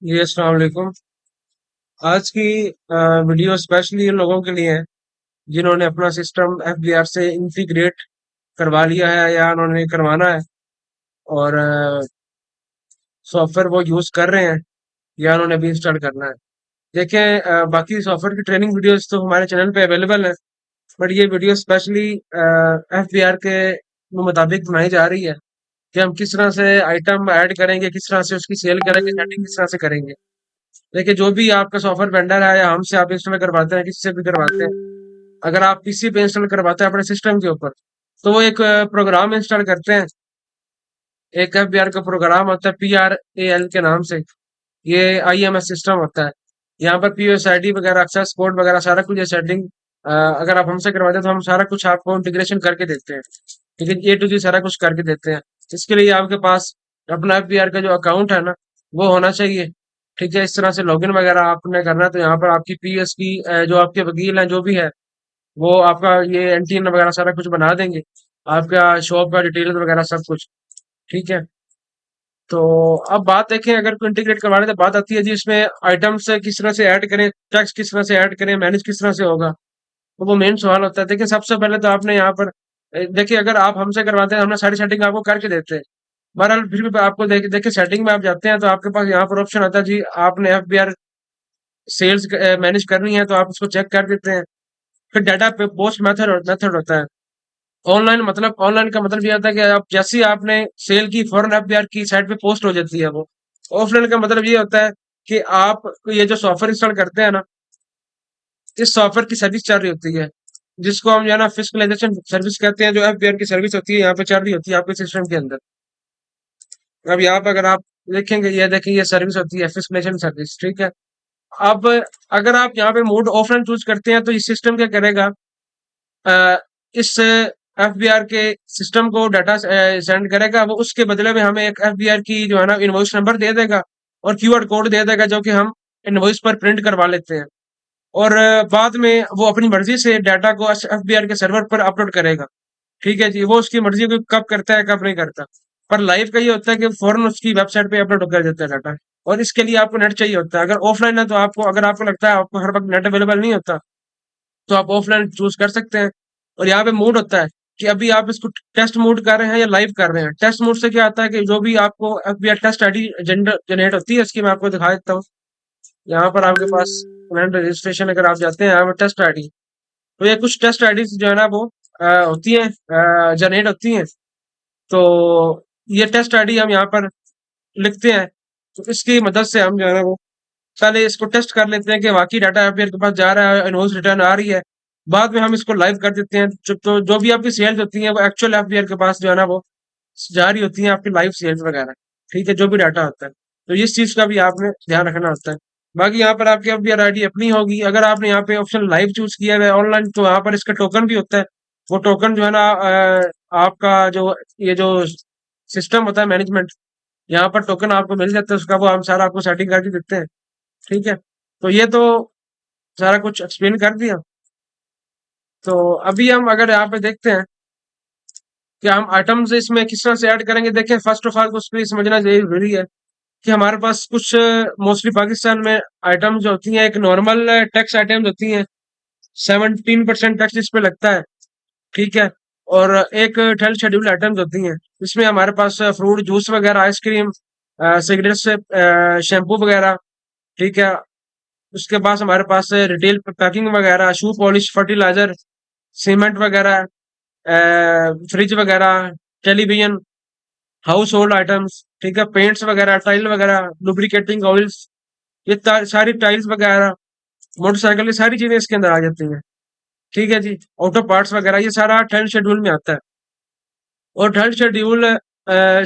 जी अस्सलाम वालेकुम। आज की वीडियो स्पेशली उन लोगों के लिए है जिन्होंने अपना सिस्टम एफबीआर से इंटीग्रेट करवा लिया है या उन्होंने करवाना है और सॉफ्टवेयर वो यूज कर रहे हैं या उन्होंने अभी इंस्टॉल करना है। देखें, बाकी सॉफ्टवेयर की ट्रेनिंग वीडियोस तो हमारे चैनल पे अवेलेबल है, बट ये वीडियो स्पेशली एफबीआर के मुताबिक बनाई जा रही है कि हम किस तरह से आइटम ऐड करेंगे, किस तरह से उसकी सेल करेंगे, सेटिंग किस तरह से करेंगे। देखिए, जो भी आपका सॉफ्टवेयर वेंडर है या हमसे आप इंस्टॉल करवाते हैं, किसी से भी करवाते हैं, अगर आप पीसी पे इंस्टॉल करवाते हैं अपने सिस्टम के ऊपर, तो वो एक प्रोग्राम इंस्टॉल करते हैं। एक एफबीआर का प्रोग्राम होता है PRAL के नाम से। ये IMS सिस्टम होता है। यहाँ पर POSID वगैरह, एक्सेस कोड वगैरह सारा कुछ, ये सेटिंग अगर आप हमसे करवाते हैं तो हम सारा कुछ आपको इंटीग्रेशन करके देते हैं। ठीक है, A to Z सारा कुछ करके देते हैं। इसके लिए आपके पास अपना एफबीआर का जो अकाउंट है ना, वो होना चाहिए। ठीक है, इस तरह से लॉगिन वगैरह आपने करना है, तो यहाँ पर आपकी PS की जो आपके वकील हैं जो भी है, वो आपका ये NTN वगैरह सारा कुछ बना देंगे, आपका शॉप का डिटेल वगैरह सब कुछ। ठीक है, तो अब बात देखें, अगर कोई इंटीग्रेट करवाने तो बात आती है जी इसमें आइटम्स किस तरह से ऐड करें, टैक्स किस तरह से ऐड करें, मैनेज किस तरह से होगा। तो वो मेन सवाल होता है। देखिए, सबसे पहले तो आपने यहाँ पर देखिए, अगर आप हमसे करवाते हैं, हमने सारी सेटिंग आपको करके देते हैं। बहरहाल फिर भी आपको देखिए, सेटिंग में आप जाते हैं तो आपके पास यहाँ पर ऑप्शन आता है जी, आपने एफबीआर सेल्स मैनेज करनी है, तो आप उसको चेक कर देते हैं। फिर डाटा पे पोस्ट मेथड मेथड होता है। ऑनलाइन का मतलब ये होता है कि आप जैसे ही आपने सेल की, फौरन एफबीआर की साइट पे पोस्ट हो जाती है वो। ऑफलाइन का मतलब ये होता है कि आप ये जो सॉफ्टवेयर इंस्टॉल करते हैं ना, इस सॉफ्टवेयर की सर्विस चल रही होती है, जिसको हम जो है ना फिस्कलाइजेशन सर्विस कहते हैं। जो एफबीआर की सर्विस होती है यहाँ पे चल रही होती है आपके सिस्टम के अंदर। अब यहाँ पे अगर आप देखेंगे, ये देखिए, ये सर्विस होती है फिस्कलाइजेशन सर्विस। ठीक है, अब अगर आप यहाँ पे मोड ऑफलाइन चूज करते हैं तो इस सिस्टम क्या करेगा, अ, इस एफबीआर के सिस्टम को डाटा सेंड करेगा, वो उसके बदले में हमें एक एफबीआर की जो है ना इनवॉइस नंबर दे देगा और QR कोड दे देगा, जो कि हम इनवॉइस पर प्रिंट करवा लेते हैं। और बाद में वो अपनी मर्जी से डाटा को एफबीआर के सर्वर पर अपलोड करेगा। ठीक है जी, वो उसकी मर्जी को कब करता है कब नहीं करता। पर लाइव का ये होता है कि फौरन उसकी वेबसाइट पे अपलोड कर देता है डाटा। और इसके लिए आपको नेट चाहिए होता है। अगर ऑफलाइन है तो आपको, अगर आपको लगता है आपको हर वक्त नेट अवेलेबल नहीं होता, तो आप ऑफलाइन चूज कर सकते हैं। और यहाँ पे मोड होता है कि अभी आप इसको टेस्ट मोड कर रहे हैं या लाइव कर रहे हैं। टेस्ट मोड से क्या आता है कि जो भी आपको एफबीआर टेस्ट आईडी जनरेट होती है, इसकी मैं आपको दिखा देता हूँ। यहाँ पर आपके पास क्लाइंट रजिस्ट्रेशन अगर आप जाते हैं, यहाँ पर टेस्ट आईडी, तो ये कुछ टेस्ट आईडी जो है ना वो होती है, जनरेट होती हैं। तो ये टेस्ट आईडी हम यहाँ पर लिखते हैं, तो इसकी मदद से हम जो है ना वो पहले इसको टेस्ट कर लेते हैं कि वाकई डाटा एफबीआर के पास जा रहा है, इनवॉइस रिटर्न आ रही है। बाद में हम इसको लाइव कर देते हैं। तो जो भी आपकी सेल्स होती है वो एक्चुअल एफबीआर के पास जो है ना वो जा रही होती है, आपकी लाइव सेल्स वगैरह। ठीक है, जो भी डाटा होता है, तो इस चीज का भी आपने ध्यान रखना होता है। बाकी यहाँ पर आपकी एफबीआर आईडी अपनी होगी। अगर आपने यहाँ पे ऑप्शन लाइव चूज किया हुआ है ऑनलाइन, तो यहाँ पर इसका टोकन भी होता है। वो टोकन जो है ना, आपका जो ये जो सिस्टम होता है मैनेजमेंट, यहाँ पर टोकन आपको मिल जाता है उसका, वो हम सारा आपको सेटिंग करके देते हैं। ठीक है, तो ये तो सारा कुछ एक्सप्लेन कर दिया। तो अभी हम अगर यहाँ पे देखते हैं कि हम आइटम्स इसमें किस तरह से ऐड करेंगे। देखें, फर्स्ट ऑफ ऑल उसको ये समझना जरूरी है कि हमारे पास कुछ मोस्टली पाकिस्तान में आइटम्स जो होती हैं, एक नॉर्मल टैक्स आइटम्स होती हैं, 17% टैक्स इस पे लगता है। ठीक है, और एक 12 शेड्यूल आइटम्स होती हैं, इसमें हमारे पास फ्रूट जूस वगैरह, आइसक्रीम, सिगरेट से शैम्पू वगैरह। ठीक है, उसके बाद हमारे पास रिटेल पैकिंग वगैरह, शू पॉलिश, फर्टिलाइजर, सीमेंट वगैरह, फ्रिज वगैरह, टेलीविजन, हाउस होल्ड आइटम्स। ठीक है, पेंट्स वगैरह, टाइल वगैरह, लुब्रिकेटिंग ऑयल्स, ये सारी टाइल्स वगैरह, मोटरसाइकिल, ये सारी चीजें इसके अंदर आ जाती हैं। ठीक है जी, ऑटो पार्ट्स वगैरह, ये सारा थर्ड शेड्यूल में आता है। और थर्ड शेड्यूल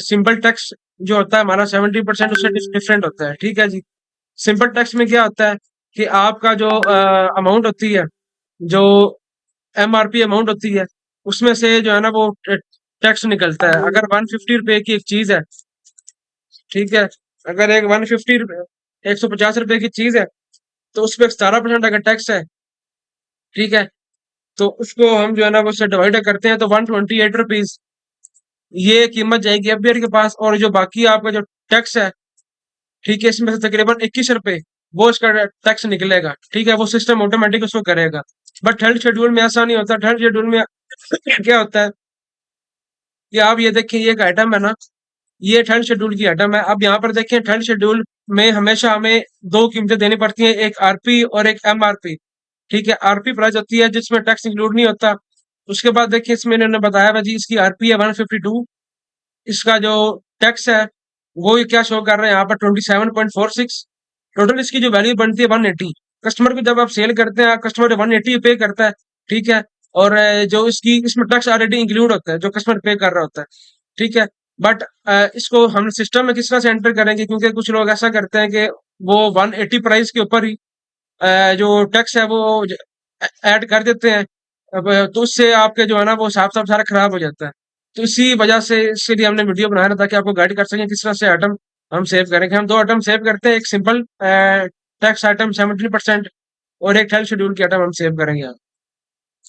सिंपल टैक्स जो होता है हमारा, 70% उससे डिफरेंट होता है। ठीक है जी, सिंपल टैक्स में क्या होता है कि आपका जो अमाउंट होती है, जो MRP अमाउंट होती है, उसमें से जो है ना वो टैक्स निकलता है। अगर 150 रुपए की एक चीज है, ठीक है, अगर एक 150 150 रुपए की चीज है, तो उस पर 17% अगर टैक्स है, ठीक है, तो उसको हम जो है ना वो उससे डिवाइड करते हैं, तो 128 रुपीज ये कीमत जाएगी एफबीआर के पास। और जो बाकी आपका जो टैक्स है, ठीक है, इसमें से तकरीबन 21 रुपए वो इसका टैक्स निकलेगा। ठीक है, वो सिस्टम ऑटोमेटिक उसको करेगा। बट थर्ड शेड्यूल में ऐसा नहीं होता। थर्ड शेड्यूल में क्या होता है कि आप ये देखिए, ये एक आइटम है ना, ये थर्ड शेड्यूल की आइटम है। अब यहाँ पर देखिए, थर्ड शेड्यूल में हमेशा हमें दो कीमतें देनी पड़ती हैं, एक आरपी और एक एमआरपी। ठीक है, आरपी प्राइस होती है जिसमें टैक्स इंक्लूड नहीं होता। उसके बाद देखिए, इसमें इन्होंने बताया भाई जी, इसकी आरपी है 152, इसका जो टैक्स है वो ये क्या शो कर रहे हैं यहाँ पर 27.46। टोटल इसकी जो वैल्यू बनती है 180। कस्टमर को जब आप सेल करते हैं, कस्टमर 180 पे करता है। ठीक है, और जो इसकी इसमें टैक्स ऑलरेडी इंक्लूड होता है जो कस्टमर पे कर रहा होता है। ठीक है, बट इसको हम सिस्टम में किस तरह से एंटर करेंगे, क्योंकि कुछ लोग ऐसा करते हैं कि वो 180 प्राइस के ऊपर ही जो टैक्स है वो ऐड कर देते हैं। अब तो उससे आपके जो है ना वो हिसाब साब सारा खराब हो जाता है। तो इसी वजह से इसके लिए हमने वीडियो बनाया था, ताकि आपको गाइड कर सकें किस तरह से आइटम हम सेव करेंगे। हम दो आइटम सेव करते हैं, एक सिंपल टैक्स आइटम 17% और एक हेल्थ शेड्यूल की आइटम हम सेव करेंगे यहाँ।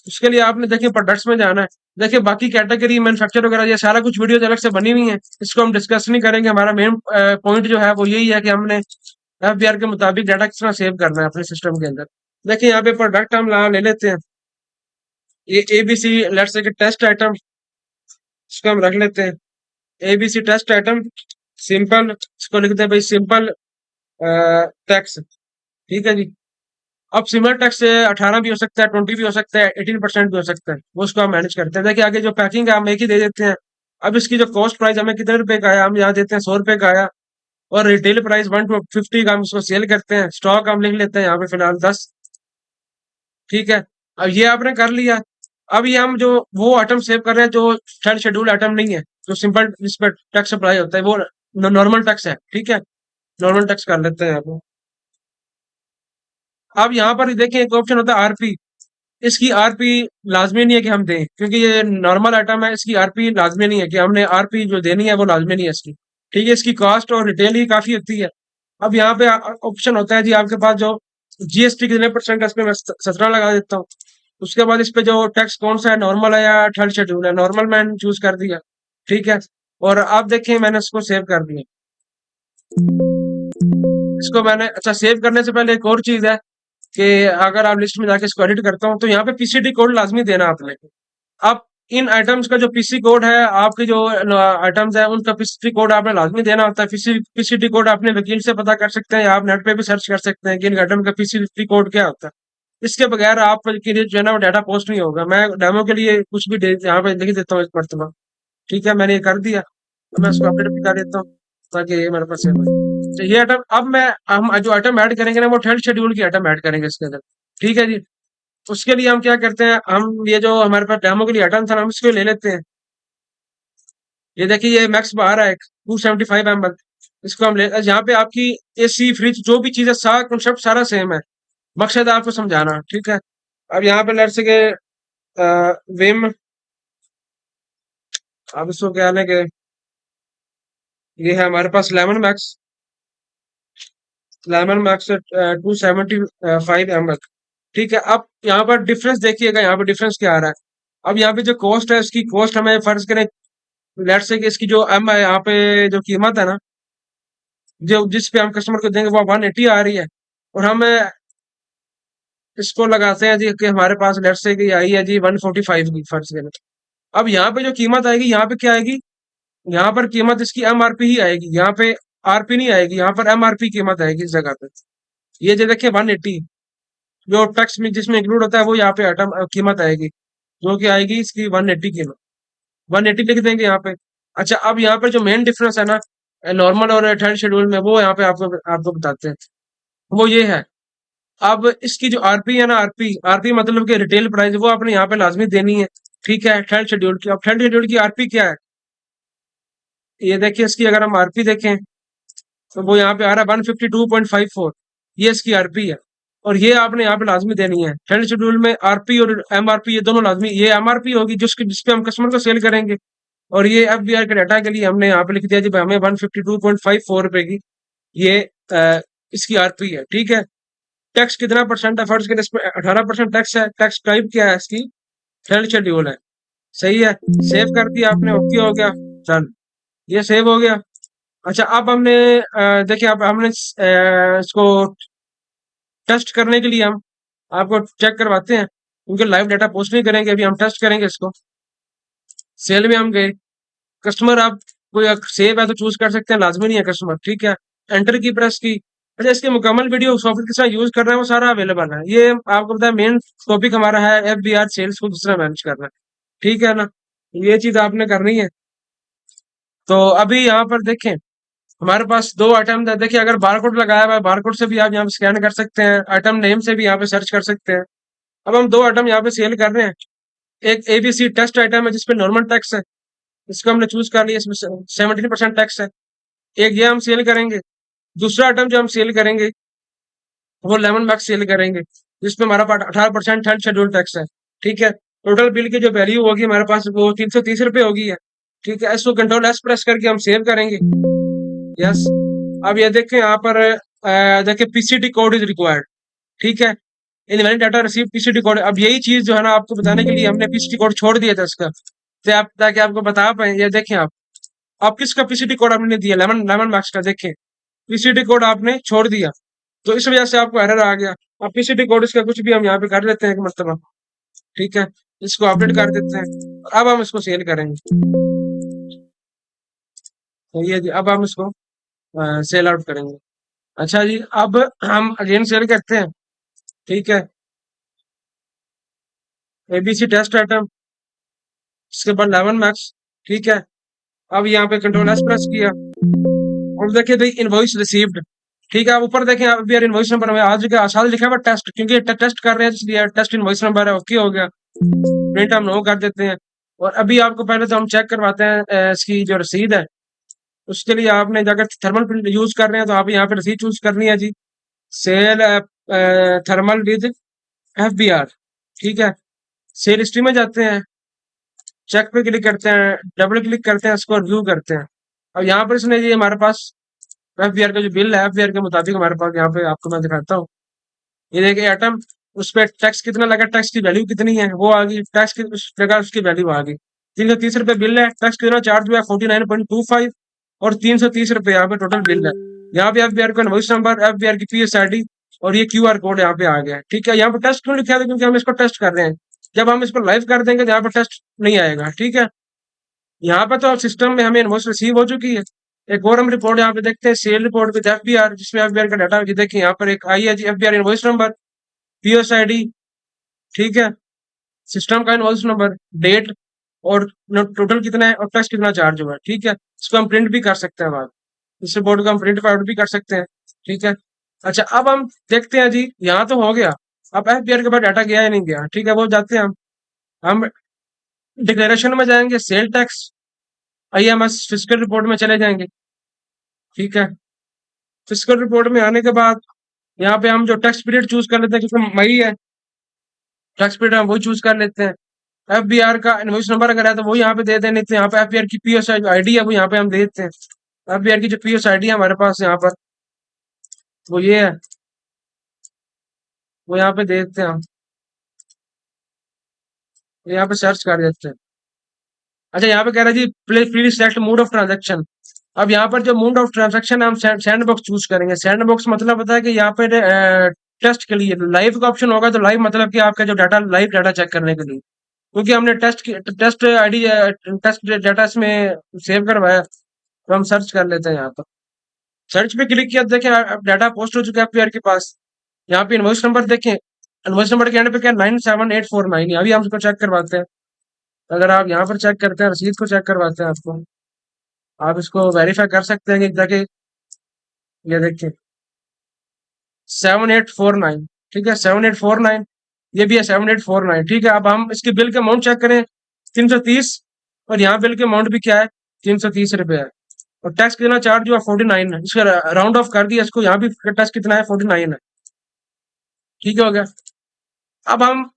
उसके लिए आपने देखिए प्रोडक्ट्स में जाना है। देखिए बाकी कैटेगरी मैन्युफैक्चर वगैरह ये सारा कुछ वीडियो अलग से बनी हुई है, इसको हम डिस्कस नहीं करेंगे। हमारा मेन पॉइंट जो है वो यही है कि हमने एफबीआर के मुताबिक डाटा किस तरह सेव करना है अपने सिस्टम के अंदर। देखिए यहाँ पे प्रोडक्ट हम ले लेते हैं, ये एबीसी लेट्स से टेस्ट आइटम, इसको हम रख लेते हैं एबीसी टेस्ट आइटम सिंपल। इसको लिखते हैं भाई सिंपल टैक्स। ठीक है जी। अब सिमिलर टैक्स 18 भी हो सकता है, 20 भी हो सकता है, 18% भी हो सकता है, वो उसको हम मैनेज करते हैं। देखिए आगे जो पैकिंग है हम एक ही दे देते हैं। अब इसकी जो कॉस्ट प्राइस हमें कितने रुपए का आया, हम यहाँ देते हैं 100 रुपए का आया। और रिटेल प्राइस 150 का हम इसको सेल करते हैं। स्टॉक हम लिख लेते हैं यहाँ पे फिलहाल 10। ठीक है, अब ये आपने कर लिया। अब ये हम जो वो आइटम सेव कर रहे हैं जो थर्ड शेड्यूल आइटम नहीं है, जो सिंपल इस पर टैक्स अप्लाई होता है, वो नॉर्मल टैक्स है। ठीक है, नॉर्मल टैक्स कर लेते हैं आप। अब यहाँ पर देखिए एक ऑप्शन होता है आरपी। इसकी आरपी लाजमी नहीं है कि हम दें, क्योंकि ये नॉर्मल आइटम है, इसकी आरपी लाजमी नहीं है कि हमने आरपी जो देनी है वो लाजमी नहीं है इसकी। ठीक है, इसकी कॉस्ट और रिटेल ही काफी होती है। अब यहाँ पे ऑप्शन होता है जी आपके पास जो जीएसटी कितने परसेंट है, इसमें मैं 17 लगा देता हूँ। उसके बाद इस पे जो टैक्स कौन सा है, नॉर्मल है या थर्ड शेड्यूल है, नॉर्मल मैंने चूज कर दिया। ठीक है, और आप देखिए मैंने इसको सेव कर दिया। इसको मैंने अच्छा सेव करने से पहले एक और चीज है कि अगर आप लिस्ट में जाके इसको एडिट करता हूँ तो यहाँ पे पीसीडी कोड लाजमी देना आपने। आप इन आइटम्स का जो पीसी कोड है, आपके जो आइटम्स है उनका पीसी कोड आपने लाजमी देना होता है। पीसीडी कोड अपने वकील से पता कर सकते हैं, या आप नेट पे भी सर्च कर सकते हैं कि इन आइटम का पीसीडी कोड क्या होता है। इसके बगैर आप के लिए जो है ना वो डाटा पोस्ट नहीं होगा। मैं डेमो के लिए कुछ भी यहाँ पे लिख देता हूँ इस मरतबा। ठीक है, मैंने ये कर दिया, तो मैं इसको अपडेट भी कर देता हूँ ताकि ये मेरे पास सेव हो। तो ये आइटम अब मैं हम जो आइटम ऐड करेंगे ना वो थर्ड शेड्यूल की आइटम ऐड करेंगे इसके अंदर। ठीक है जी। उसके लिए हम क्या करते हैं, हम ये जो हमारे पास डेमो के लिए आइटम था हम इसको ले लेते हैं। ये देखिए ये मैक्स बाहर है 275 ml। इसको हम ले, यहाँ पे आपकी एसी फ्रिज जो भी चीज है सारा कॉन्सेप्ट सारा सेम है, मकसद है आपको समझाना। ठीक है, अब यहाँ पे लेट्स से के विम, अब इसको क्या है कि ये है हमारे पास लेमन मैक्स 275 ml। ठीक है, अब यहाँ पर डिफरेंस देखिएगा, यहाँ पे डिफरेंस क्या आ रहा है। अब यहाँ पे जो कॉस्ट है उसकी कॉस्ट हमें फर्ज करें, लेट्स से कि इसकी जो एम है यहाँ पे जो कीमत है ना, जो जिस पे हम कस्टमर को देंगे वो 180 आ रही है। और हम इसको लगाते हैं जी कि हमारे पास लेट्स से कि आई है जी 145 की फर्ज करें। अब यहाँ पे जो कीमत आएगी यहाँ पे क्या आएगी, यहाँ पर कीमत इसकी एमआरपी ही आएगी, यहाँ पे आरपी नहीं आएगी, यहाँ पर एमआरपी कीमत आएगी इस जगह पे। ये जो देखिए 180 जो टैक्स में जिसमें इंक्लूड होता है वो यहाँ पे आइटम कीमत आएगी, जो कि आएगी इसकी 180 कीमत। 180 लिख देंगे यहाँ पे। अच्छा, अब यहाँ पे जो मेन डिफरेंस है ना नॉर्मल और थर्ड शेड्यूल में, वो यहाँ पे आपको आपको बताते हैं। वो ये है, अब इसकी जो आरपी है ना, आरपी आरपी मतलब कि रिटेल प्राइस, वो आपने यहाँ पे लाजमी देनी है। ठीक है, थर्ड शेड्यूल की। अब थर्ड शेड्यूल की आरपी क्या है, ये देखिए इसकी अगर हम आरपी देखें तो वो यहाँ पे आ रहा है 152.54, ये इसकी आरपी है। और ये आपने यहाँ पे लाजमी देनी है। थर्ड शेड्यूल में आरपी और एमआरपी ये दोनों लाजमी, ये एमआरपी होगी जिसपे हम कस्टमर को सेल करेंगे, और ये एफबीआर के डाटा के लिए हमने यहाँ पे लिख दिया जी भाई हमें 152.54 रुपए की ये इसकी आरपी है। ठीक है, टैक्स कितना परसेंट है, फर्ज करें इस पे 18% टैक्स है। टैक्स टाइप क्या है इसकी, थर्ड शेड्यूल है। सही है, सेव कर दिया आपने, ओके हो गया, चल ये सेव हो गया। अच्छा, अब हमने देखिए, अब हमने इसको टेस्ट करने के लिए हम आपको चेक करवाते हैं, क्योंकि लाइव डाटा पोस्ट नहीं करेंगे, अभी हम टेस्ट करेंगे इसको। सेल में हम गए, कस्टमर आप कोई सेव है तो चूज कर सकते हैं, लाजमी नहीं है कस्टमर, ठीक है। एंटर की प्रेस की। अच्छा, इसके मुकम्मल वीडियो सॉफ्टवेयर किस तरह यूज कर रहे हैं वो सारा अवेलेबल है, ये आपको पता है मेन टॉपिक हमारा है एफ बी आर सेल्स को किस तरह मैनेज करना है, ठीक है ना। ये चीज आपने करनी है। तो अभी यहाँ पर देखें, हमारे पास दो आइटम है, देखिए अगर बारकोड लगाया हुआ है, बारकोड से भी आप यहाँ पे स्कैन कर सकते हैं, आइटम नेम से भी यहाँ पे सर्च कर सकते हैं। अब हम दो आइटम यहाँ पे सेल कर रहे हैं। एक एबीसी टेस्ट आइटम है जिसपे नॉर्मल टैक्स है, इसको हमने चूज कर लिया, इसमें 17% टैक्स है। एक ये हम सेल करेंगे। दूसरा आइटम जो हम सेल करेंगे वो लेमन मैक्स सेल करेंगे, जिसपे हमारा पास 18% थर्ड शेड्यूल टैक्स है, ठीक है। टोटल बिल की जो वैल्यू होगी हमारे पास वो 330 रुपये होगी है, ठीक है। इसको कंट्रोल एस प्रेस करके हम सेव करेंगे। यस। अब ये देखें यहाँ पर देखिए पीसीटी कोड इज रिक्वायर्ड, ठीक है। Invalid data receive PCT code, अब यही चीज जो है ना आपको बताने के लिए हमने पीसीटी कोड छोड़ दिया था इसका, तो आप ताकि आपको बता पाए। ये देखें आप किसका पीसीटी कोड आपने दिया, लेमन लेमन मैक्स का, देखें पीसीटी कोड आपने छोड़ दिया, तो इस वजह से आपको एरर आ गया। अब पीसीटी कोड इसका कुछ भी हम यहाँ पे कर लेते हैं एक मरतबा, ठीक है। इसको अपडेट कर देते हैं, अब हम इसको सेल करेंगे। तो ये अब हम इसको सेल आउट करेंगे। अच्छा जी, अब हम अगेन सेल करते हैं, ठीक है। एबीसी टेस्ट आइटम, इसके बाद 11 मैक्स, ठीक है। अब यहाँ पे कंट्रोल एस प्रेस किया और देखिए भाई इनवॉइस रिसीव्ड, ठीक है। आप ऊपर देखें, अब यार इनवॉइस नंबर हमें आज का साल लिखा हुआ टेस्ट, क्योंकि टेस्ट कर रहे हैं इसलिए टेस्ट इनवॉइस नंबर है, ओके हो गया। प्रिंट हम नो कर देते हैं। और अभी आपको पहले तो हम चेक करवाते हैं इसकी जो रसीद है, उसके लिए आपने अगर थर्मल प्रिंट यूज कर रहे हैं तो आप यहाँ पे रसीद चूज करनी है जी। Sale thermal with F B R, ठीक है। सेल हिस्ट्री में जाते हैं, चेक पे क्लिक करते हैं, डबल क्लिक करते हैं, इसको व्यू करते हैं। अब यहाँ पर इसने ये हमारे पास एफ बी आर का जो बिल है, एफ बी आर के मुताबिक हमारे पास यहाँ पे आपको मैं दिखाता हूँ। ये देखिए आइटम, उस पर टैक्स कितना लगा, टैक्स की वैल्यू कितनी है वो आ गई, टैक्स की उस जगह उसकी वैल्यू आ गई। 330 रुपये बिल है, टैक्स कितना चार्ज हुआ है 49.25, और 330 रुपये यहाँ पे टोटल बिल है। यहाँ पे एफ बी आर का invoice number, F B R की पी एस आई डी और ये क्यू आर कोड यहाँ पे आ गया है, ठीक है। यहाँ पे टेस्ट क्यों लिखा है, क्योंकि हम इसको टेस्ट कर रहे हैं। जब हम इसको लाइव कर देंगे तो यहाँ पे टेस्ट नहीं आएगा, ठीक है। यहाँ पे तो सिस्टम में हमें इनवॉइस रिसीव हो चुकी है। एक और हम रिपोर्ट यहाँ पे देखते हैं, sale report with F B R, जिसमें एफ बी आर का डाटा देखिए यहाँ पर एक आई है जी, F B R invoice number, PSID, ठीक है, सिस्टम का इनवॉइस नंबर, डेट, और टोटल कितना है और टैक्स कितना चार्ज हुआ है, ठीक है। इसको हम प्रिंट भी कर सकते हैं बाद, इस रिपोर्ट को हम प्रिंट आउट भी कर सकते हैं, ठीक है। अच्छा, अब हम देखते हैं जी, यहाँ तो हो गया। अब एफबीआर के पास डाटा गया या नहीं गया, ठीक है, वो जाते हैं हम डिक्लेरेशन में जाएंगे, sale tax, IMS physical report में चले जाएंगे, ठीक है। फिजिकल रिपोर्ट में आने के बाद यहाँ पे हम जो टैक्स पीरियड चूज कर लेते हैं, क्योंकि मई है, टैक्स पीरियड हम वही चूज कर लेते हैं। एफ बी आर का इनवॉइस नंबर अगर है तो वो यहाँ पे दे देने थे, यहाँ पे एफ बी आर की पीएस आईडी है वो यहाँ पे हम दे देते हैं। एफ बी आर की जो पीएस आईडी है हमारे पास यहाँ पर, वो ये है, वो यहाँ पे दे देते हैं हम, यहाँ पे सर्च कर देते हैं। अच्छा, यहाँ पे कह रहा है जी please please select mode of transaction. अब यहाँ पर जो मोड ऑफ ट्रांजेक्शन है हम सैंड बॉक्स चूज करेंगे। सैंड बॉक्स मतलब होता है कि यहाँ पे टेस्ट के लिए लाइव का ऑप्शन होगा, तो लाइव मतलब कि आपका जो डाटा लाइव डाटा चेक करने के लिए, क्योंकि हमने टेस्ट आईडी टेस्ट डाटा इसमें सेव करवाया, तो हम सर्च कर लेते हैं यहाँ पर। सर्च पे क्लिक किया, देखें डाटा पोस्ट हो चुका है एफपीआर के पास। यहाँ पे इनवॉइस नंबर देखें, इनवॉइस नंबर के एंड पे क्या 97849, अभी हम इसको चेक करवाते हैं। अगर आप यहाँ पर चेक करते हैं, रसीद को चेक करवाते हैं आपको, आप इसको वेरीफाई कर सकते हैं कि जाके, ये देखिए 7849, ठीक है, 7849, ये भी है 7849, ठीक है। अब हम इसके बिल के अमाउंट चेक करें, 330, और यहाँ बिल के अमाउंट भी क्या है, 330 रुपये है। और टैक्स कितना चार्ज हुआ 49 है, इसका राउंड ऑफ कर दिया इसको, यहाँ भी टैक्स कितना है 49 है, ठीक हो गया। अब हम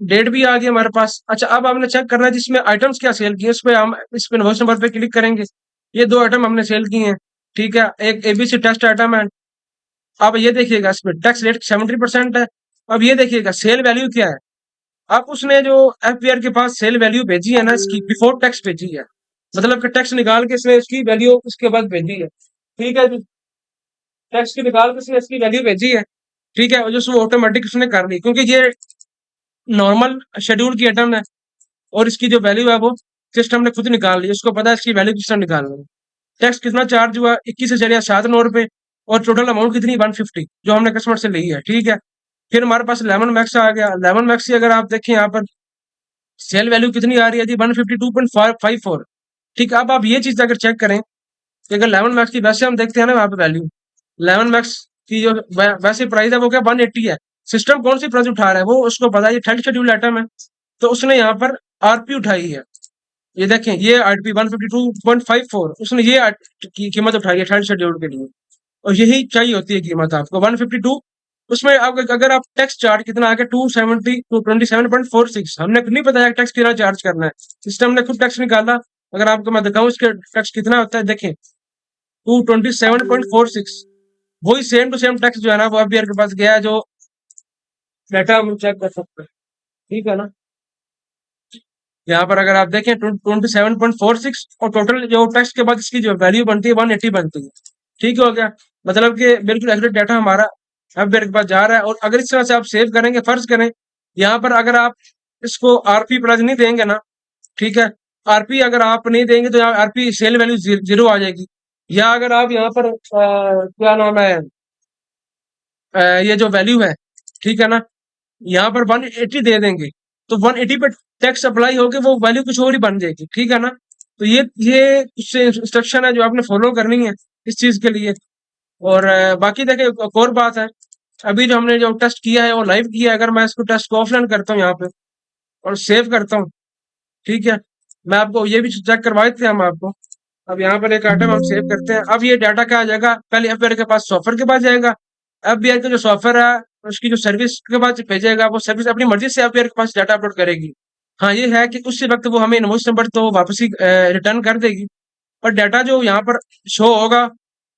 डेट भी आ गई हमारे पास। अच्छा, अब हमने चेक करना है जिसमें आइटम्स क्या सेल किए, उस पर हम इस पे इनवॉइस नंबर पे क्लिक करेंगे। ये दो आइटम हमने सेल किए हैं, ठीक है, एक एबीसी टेस्ट आइटम है। अब ये देखिएगा इसमें टैक्स रेट 70% है। अब ये देखिएगा सेल वैल्यू क्या है। अब उसने जो एफपीआर के पास सेल वैल्यू भेजी है ना, इसकी बिफोर टैक्स भेजी है, मतलब कि टैक्स निकाल के इसने इसकी वैल्यू उसके बाद भेजी है। ठीक है जी, टेक्स्ट की निकाल के उसने इसकी वैल्यू भेजी है। ठीक है, और जो उसमें ऑटोमेटिक उसने कर ली, क्योंकि ये नॉर्मल शेड्यूल की आइटम है और इसकी जो वैल्यू है वो सिस्टम ने खुद निकाल ली, उसको पता है इसकी वैल्यू किस तरह निकालनी है। टैक्स कितना चार्ज हुआ, 21,709 रुपए, और टोटल अमाउंट कितनी, 150, जो हमने कस्टमर से ली है। ठीक है, फिर हमारे पास लेमन मैक्स आ गया। लेमन मैक्स की अगर आप देखें यहाँ पर सेल वैल्यू कितनी आ रही है जी, 152.54। ठीक है, अब आप ये चीज अगर चेक करें कि अगर लेमन मैक्स की वैसे हम देखते हैं ना वहाँ पे वैल्यू, लेमन मैक्स की जो वैसे प्राइस है वो क्या 180 है। सिस्टम कौन सी प्राइस उठा रहा है, वो उसको पता है ये थर्ड शेड्यूल आइटम है, तो उसने यहाँ पर आरपी उठाई है। ये देखें, ये आरपी 152.54, उसने ये की कीमत उठाई है थर्ड शेड्यूल के लिए, और यही चाहिए होती है कीमत आपको 152। उसमें आप अगर आप टैक्स चार्ज कितना आ गया 227.46, हमने नहीं बताया टैक्स कितना चार्ज करना है, सिस्टम ने खुद टैक्स निकाला। अगर आपको मैं दिखाऊं इसके टैक्स कितना होता है, देखें 227.46, वही सेम टू सेम टैक्स जो है ना वो अभी के पास गया है, जो डाटा हम चेक कर सकते हैं। ठीक है ना, यहाँ पर अगर आप देखें 27.46, और टोटल जो टैक्स के बाद इसकी जो वैल्यू बनती है 180 बनती है। ठीक हो गया, मतलब कि बिल्कुल एक्यूरेट डाटा हमारा अब मेरे के पास जा रहा है। और अगर इस तरह से आप सेव करेंगे, फर्ज करें यहाँ पर अगर आप इसको आरपी प्लस नहीं देंगे ना, ठीक है, आरपी अगर आप नहीं देंगे तो यहाँ आरपी सेल वैल्यू जीरो आ जाएगी। या अगर आप यहाँ पर क्या नाम है, ये जो वैल्यू है, ठीक है ना, यहाँ पर 180 दे देंगे, तो 180 पे टैक्स अप्लाई होके वो वैल्यू कुछ और ही बन जाएगी। ठीक है ना, तो ये कुछ इंस्ट्रक्शन है जो आपने फॉलो करनी है इस चीज के लिए। और बाकी देखिए एक और बात है, अभी जो हमने जो टेस्ट किया है वो लाइव किया है, अगर मैं इसको टेस्ट को ऑफलाइन करता हूँ यहाँ पे और सेव करता हूँ, ठीक है, मैं आपको ये भी चेक करवाए थे हम आपको। अब यहाँ पर एक आइटम हम सेव करते हैं, अब ये डाटा क्या आ जाएगा, पहले एफबीआर के पास सॉफ्टवेयर के पास जाएगा। एफबीआर का जो सॉफ्टवेयर है उसकी जो सर्विस के पास भेजेगा, वो सर्विस अपनी मर्जी से एफबीआर के पास डाटा अपलोड करेगी। हाँ, ये है कि उसी वक्त वो हमें इनवॉइस नंबर तो वापस ही रिटर्न कर देगी, पर डाटा जो यहाँ पर शो होगा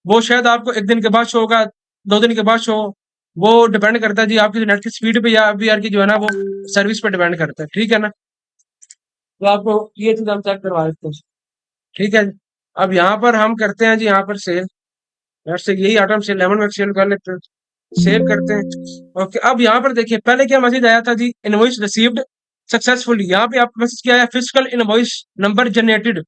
वो शायद आपको एक दिन के बाद शो होगा, 2 दिन के बाद शो, वो डिपेंड करता है जी आपकी नेट की स्पीड पे या एफबीआर की जो है ना वो सर्विस पे डिपेंड करता है। ठीक है ना, तो आपको ये चीज हम चेक करवा देते हैं। ठीक है, अब यहाँ पर हम करते हैं जी, यहाँ पर सेल, यार से यही आइटम से लेमन में सेल कर लेते हैं, सेव करते हैं। ओके, अब यहाँ पर देखिए पहले क्या मैसेज आया था जी, इनवॉइस रिसीव्ड सक्सेसफुली, यहाँ पे आपको मैसेज क्या है, फिजिकल इनवॉइस नंबर जनरेटेड,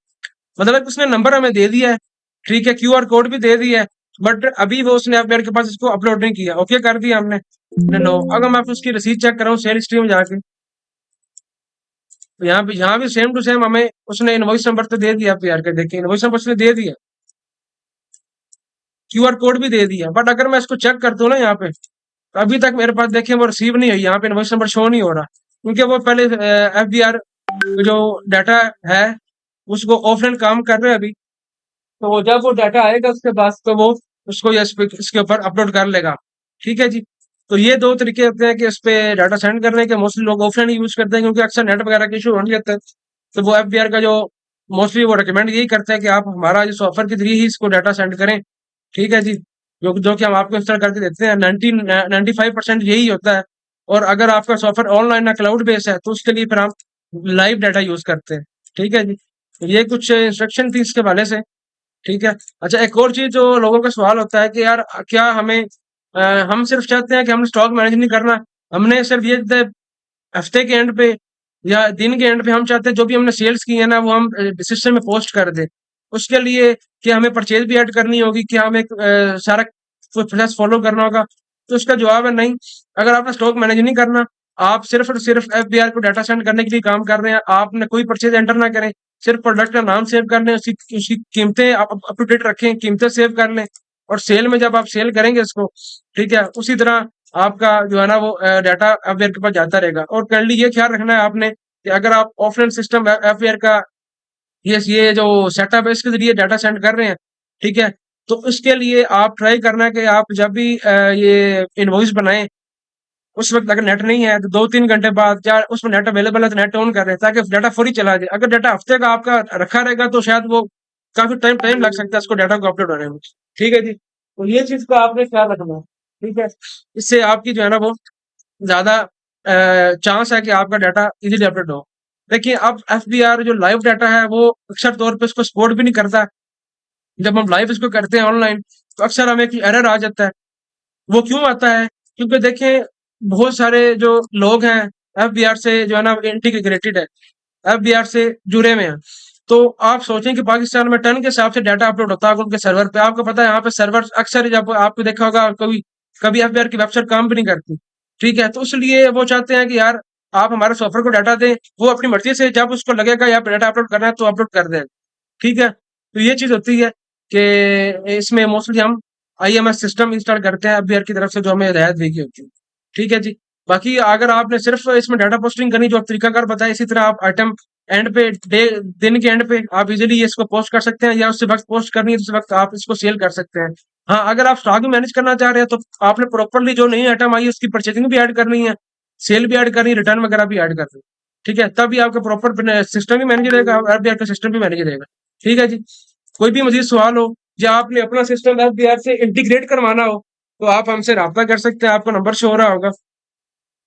मतलब उसने नंबर हमें दे दिया है, ठीक है, क्यूआर कोड भी दे दिया है, बट अभी वो उसने मेरे के पास इसको अपलोड नहीं किया। ओके कर दिया हमने, नो। अगर मैं उसकी रसीद चेक कर रहा हूँ सेल हिस्ट्री में जाके, तो यहाँ भी सेम टू सेम हमें उसने इनवॉइस नंबर तो दे दिया, यार के देखिए इनवॉइस नंबर उसने दे दिया, क्यूआर कोड भी दे दिया, बट अगर मैं इसको चेक करता हूँ ना यहाँ पे, तो अभी तक मेरे पास देखिए वो रिसीव नहीं हुई, यहाँ पे इनवॉइस नंबर शो नहीं हो रहा, क्योंकि वो पहले एफबीआर जो डाटा है उसको ऑफलाइन काम कर रहे हैं अभी, तो वो जब वो डाटा आएगा उसके पास तो वो उसको इसके ऊपर अपलोड कर लेगा। ठीक है जी, तो ये दो तरीके होते हैं कि इस पे डाटा सेंड करने के, मोस्टली लोग ऑफलाइन यूज करते हैं क्योंकि अक्सर नेट वगैरह के इशू होने लगते हैं, तो वो एफबीआर का जो मोस्टली वो रिकमेंड यही करता है कि आप हमारा जो सॉफ्टवेयर के थ्रू ही इसको डाटा सेंड करें। ठीक है जी, जो कि हम आपको इंस्टॉल करके देते हैं, 95% यही होता है। और अगर आपका सॉफ्टवेयर ऑनलाइन या क्लाउड बेस्ड है तो उसके लिए फिर हम लाइव डाटा यूज करते हैं। ठीक है जी, तो ये कुछ इंस्ट्रक्शन थी इसके वाले से। ठीक है, अच्छा एक और चीज जो लोगों का सवाल होता है कि यार क्या हमें हम सिर्फ चाहते हैं कि हमने स्टॉक मैनेज नहीं करना, हमने सिर्फ ये हफ्ते के एंड पे या दिन के एंड पे हम चाहते हैं जो भी हमने सेल्स की है ना वो हम सिस्टम में पोस्ट कर दें, उसके लिए क्या हमें परचेज भी ऐड करनी होगी, क्या हमें सारा प्रोसेस फॉलो करना होगा, तो उसका जवाब है नहीं। अगर आपने स्टॉक मैनेज नहीं करना, आप सिर्फ और सिर्फ एफबीआर को डाटा सेंड करने के लिए काम कर रहे हैं, आपने कोई परचेज एंटर ना करें, सिर्फ प्रोडक्ट का नाम सेव कर लें, उसकी उसकी कीमतें आप अप टू डेट रखें, कीमतें सेव कर लें, और सेल में जब आप सेल करेंगे इसको, ठीक है, उसी तरह आपका जो है ना वो डाटा एफबीआर के पास जाता रहेगा। और करंटली ये ख्याल रखना है आपने कि अगर आप ऑफलाइन सिस्टम एफबीआर का ये जो सेटअप है इसके जरिए डाटा सेंड कर रहे हैं, ठीक है, तो इसके लिए आप ट्राई करना है कि आप जब भी ये इनवॉइस बनाएं उस वक्त अगर नेट नहीं है तो 2-3 घंटे बाद या उसमें नेट अवेलेबल है तो नेट ऑन कर रहे हैं ताकि डाटा फुरी चला जाए। अगर डाटा हफ्ते का आपका रखा रहेगा तो शायद वो काफी टाइम टाइम लग सकता है उसको डाटा को अपलोड होने में। ठीक है जी, तो ये चीज का आपने ख्याल रखना है। ठीक है, इससे आपकी जो है ना वो ज्यादा चांस है कि आपका डाटा इजीली अपलोड हो। देखिए अब एफबीआर जो लाइव डाटा है वो अक्सर तौर पे उसको सपोर्ट भी नहीं करता, जब हम लाइव इसको करते हैं ऑनलाइन, तो अक्सर हमें एक एरर आ जाता है। वो क्यों आता है? क्योंकि देखें, बहुत सारे जो लोग हैं एफबीआर से जो है ना इंटीग्रेटेड है, एफबीआर से जुड़े हुए हैं। तो आप सोचें कि पाकिस्तान में टन के हिसाब से डाटा अपलोड होता है उनके सर्वर पे। आपको पता है यहाँ पे सर्वर अक्सर, जब आपने देखा होगा, कभी कभी एफबीआर की वेबसाइट काम भी नहीं करती। ठीक है, तो इसलिए वो चाहते हैं कि यार आप हमारे सॉफ्टवेयर को डाटा दें, वो अपनी मर्जी से जब उसको लगेगा या डाटा अपलोड करना है तो अपलोड कर दें। ठीक है, तो ये चीज होती है कि इसमें मोस्टली हम आईएमएस सिस्टम इंस्टॉल करते हैं एफबीआर की तरफ से, जो हमें हिदायत दी गई होती है। ठीक है जी। बाकी अगर आपने सिर्फ इसमें डाटा पोस्टिंग करनी, जो तरीकाकार बताया, इसी तरह आप आइटम एंड पे दिन के एंड पे आप इजीली इसको पोस्ट कर सकते हैं, या उससे वक्त पोस्ट करनी है तो उस वक्त आप इसको सेल कर सकते हैं। हाँ, अगर आप स्टॉक भी मैनेज करना चाह रहे हैं तो आपने प्रॉपरली जो नई आइटम आई है उसकी परचेजिंग भी ऐड करनी है, सेल भी ऐड करनी है, रिटर्न वगैरह भी ऐड करनी है। ठीक है, तभी आपका प्रॉपर सिस्टम भी मैनेज रहेगा, एफबीआर का सिस्टम भी मैनेज रहेगा। ठीक है जी। कोई भी मजीद सवाल हो, या आपने अपना सिस्टम एफबीआर से इंटीग्रेट करवाना हो, तो आप हमसे रब्ता कर सकते हैं। आपको नंबर शो हो रहा होगा,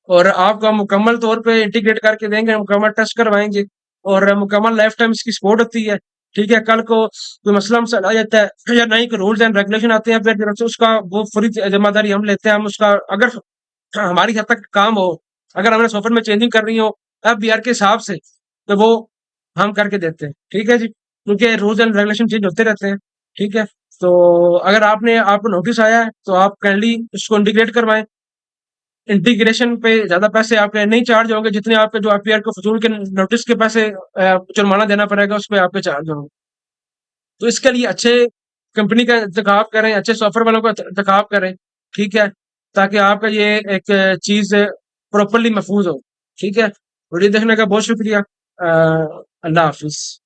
और आपका मुकम्मल तौर पे इंटीग्रेट करके देंगे, मुकम्मल टेस्ट करवाएंगे, और मुकम्मल लाइफ टाइम इसकी सपोर्ट होती है। ठीक है, कल को कोई मसला मसला आ जाता है या नई कोई रूल्स एंड रेगुलेशन आते हैं फिर तरफ से, उसका वो पूरी जिम्मेदारी हम लेते हैं। हम उसका अगर हमारी हद तक काम हो, अगर हमें सॉफ्टवेयर में चेंजिंग करनी हो एफबीआर के हिसाब से, तो वो हम करके देते हैं। ठीक है जी, क्योंकि रूल्स एंड रेगुलेशन चेंज होते रहते हैं। ठीक है, तो अगर आपको नोटिस आया है तो आप काइंडली इसको इंटीग्रेट करवाएं। इंटीग्रेशन पे ज्यादा पैसे आपके नहीं चार्ज होंगे, जितने आपके जो एफबीआर को फजूल के नोटिस के पैसे जुर्माना देना पड़ेगा, उस पर आपके चार्ज होंगे। तो इसके लिए अच्छे कंपनी का इंतखाब करें, अच्छे सॉफ्टवेयर वालों का इंतखाब करें। ठीक है, ताकि आपका ये एक चीज प्रॉपरली महफूज हो। ठीक है, वीडियो देखने का बहुत शुक्रिया। अल्लाह हाफिज।